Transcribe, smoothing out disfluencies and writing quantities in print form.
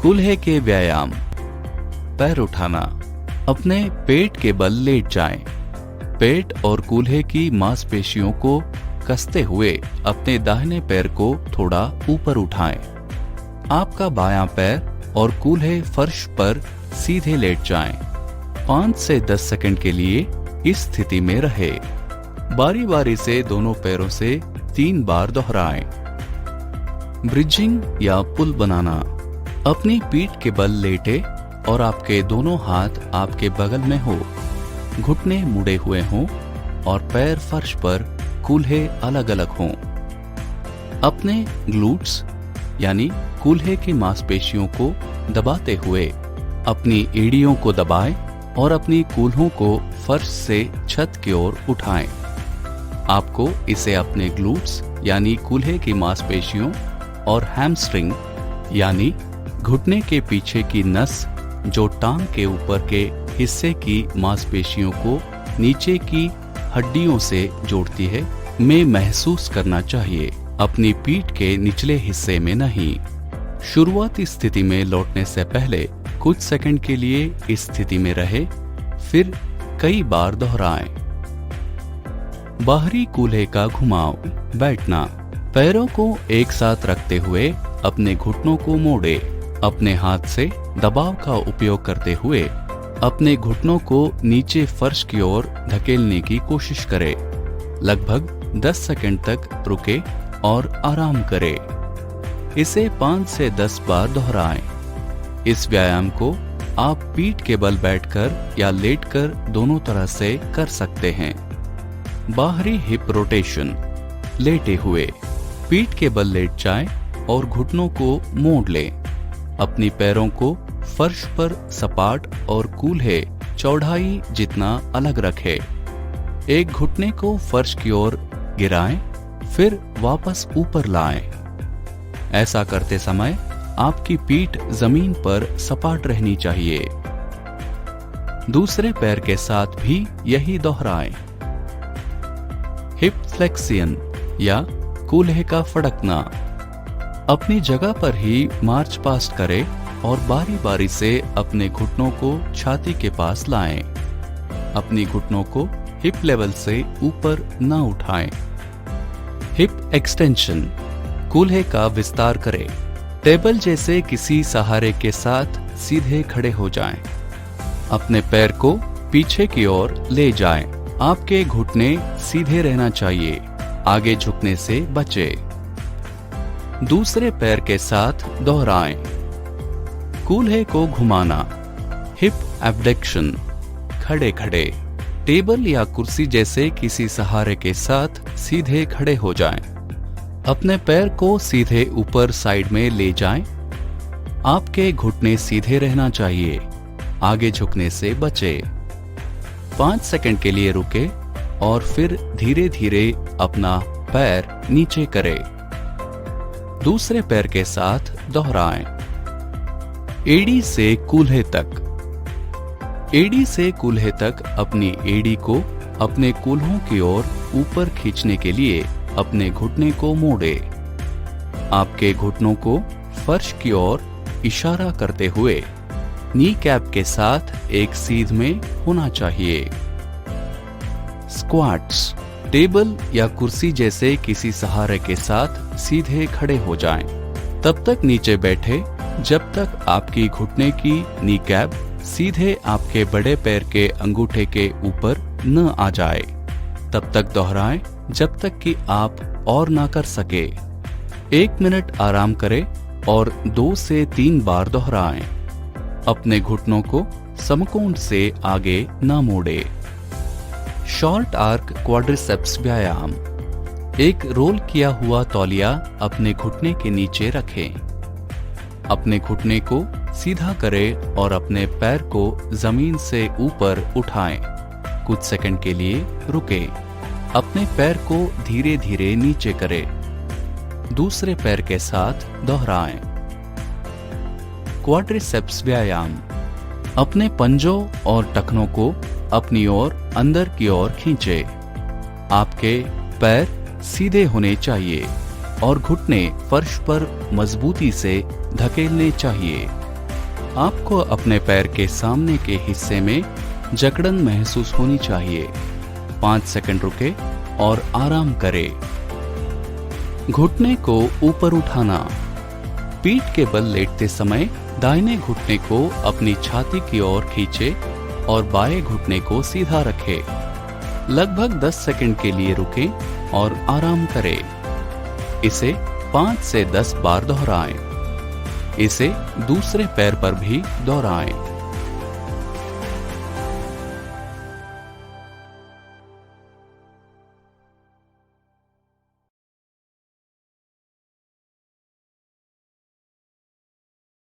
कूल्हे के व्यायाम। पैर उठाना। अपने पेट के बल लेट जाएं। पेट और कूल्हे की मांसपेशियों को कसते हुए अपने दाहिने पैर को थोड़ा ऊपर उठाएं। आपका बायां पैर और कूल्हे फर्श पर सीधे लेट जाएं। 5 से 10 सेकंड के लिए इस स्थिति में रहे। बारी बारी से दोनों पैरों से 3 बार दोहराएं। ब्रिजिंग या पुल बनाना। अपनी पीठ के बल लेटे और आपके दोनों हाथ आपके बगल में हो, घुटने मुड़े हुए हों और पैर फर्श पर कूल्हे अलग अलग हों। अपने ग्लूट्स यानी कूल्हे की मांसपेशियों को दबाते हुए अपनी एड़ियों को दबाएं और अपनी कूल्हों को फर्श से छत की ओर उठाएं। आपको इसे अपने ग्लूट्स यानी कूल्हे की मांसपेशियों और हैमस्ट्रिंग यानी घुटने के पीछे की नस जो टांग के ऊपर के हिस्से की मांसपेशियों को नीचे की हड्डियों से जोड़ती है में महसूस करना चाहिए, अपनी पीठ के निचले हिस्से में नहीं। शुरुआती स्थिति में लौटने से पहले कुछ सेकंड के लिए इस स्थिति में रहे, फिर कई बार दोहराएं। बाहरी कूल्हे का घुमाव। बैठना। पैरों को एक साथ रखते हुए अपने घुटनों को मोड़े। अपने हाथ से दबाव का उपयोग करते हुए अपने घुटनों को नीचे फर्श की ओर धकेलने की कोशिश करें। लगभग 10 सेकंड तक रुके और आराम करें। इसे 5 से 10 बार दोहराएं। इस व्यायाम को आप पीठ के बल बैठकर या लेटकर दोनों तरह से कर सकते हैं। बाहरी हिप रोटेशन। लेटे हुए पीठ के बल लेट जाएं और घुटनों को मोड़ लें। अपनी पैरों को फर्श पर सपाट और कूल्हे चौड़ाई जितना अलग रखें। एक घुटने को फर्श की ओर गिराएं, फिर वापस ऊपर लाएं। ऐसा करते समय आपकी पीठ जमीन पर सपाट रहनी चाहिए। दूसरे पैर के साथ भी यही दोहराएं। हिप फ्लेक्सियन या कूल्हे का फड़कना। अपनी जगह पर ही मार्च पास्ट करें और बारी बारी से अपने घुटनों को छाती के पास लाएं। अपनी घुटनों को हिप लेवल से ऊपर न उठाएं। Hip extension. कूल्हे का विस्तार करें। टेबल जैसे किसी सहारे के साथ सीधे खड़े हो जाएं। अपने पैर को पीछे की ओर ले जाएं। आपके घुटने सीधे रहना चाहिए, आगे झुकने से बचें। दूसरे पैर के साथ दोहराएं। कूल्हे को घुमाना। Hip abduction. खड़े खड़े टेबल या कुर्सी जैसे किसी सहारे के साथ सीधे खड़े हो जाएं। अपने पैर को सीधे ऊपर साइड में ले जाएं। आपके घुटने सीधे रहना चाहिए, आगे झुकने से बचें। 5 सेकंड के लिए रुके और फिर धीरे धीरे अपना पैर नीचे करें। दूसरे पैर के साथ दोहराएं। एड़ी से कूल्हे तक। एड़ी से कूल्हे तक अपनी एड़ी को अपने कूल्हों की ओर ऊपर खींचने के लिए अपने घुटने को मोड़े। आपके घुटनों को फर्श की ओर इशारा करते हुए नी कैप के साथ एक सीध में होना चाहिए। स्क्वाट्स। टेबल या कुर्सी जैसे किसी सहारे के साथ सीधे खड़े हो जाएं। तब तक नीचे बैठे जब तक आपकी घुटने की नी कैप सीधे आपके बड़े पैर के अंगूठे के ऊपर न आ जाए। तब तक दोहराएं जब तक कि आप और ना कर सके। 1 मिनट आराम करें और 2 से 3 बार दोहराएं। अपने घुटनों को समकोण से आगे न मोड़े। शॉर्ट आर्क क्वाड्रिसेप्स व्यायाम। एक रोल किया हुआ तौलिया अपने घुटने के नीचे रखें। अपने घुटने को सीधा करें और अपने पैर को जमीन से ऊपर उठाएं। कुछ सेकंड के लिए रुकें। अपने पैर को धीरे धीरे नीचे करें। दूसरे पैर के साथ दोहराएं। क्वाड्रिसेप्स व्यायाम। अपने पंजों और टखनों को अपनी ओर अंदर की ओर खींचे। आपके पैर सीधे होने चाहिए और घुटने फर्श पर मजबूती से धकेलने चाहिए। आपको अपने पैर के सामने के हिस्से में जकड़न महसूस होनी चाहिए। 5 सेकंड रुके और आराम करें। घुटने को ऊपर उठाना। पीठ के बल लेटते समय दाहिने घुटने को अपनी छाती की ओर खींचे और बाएं घुटने को सीधा रखें। लगभग 10 सेकंड के लिए रुकें और आराम करें। इसे 5 से 10 बार दोहराएं। इसे दूसरे पैर पर भी दोहराएं।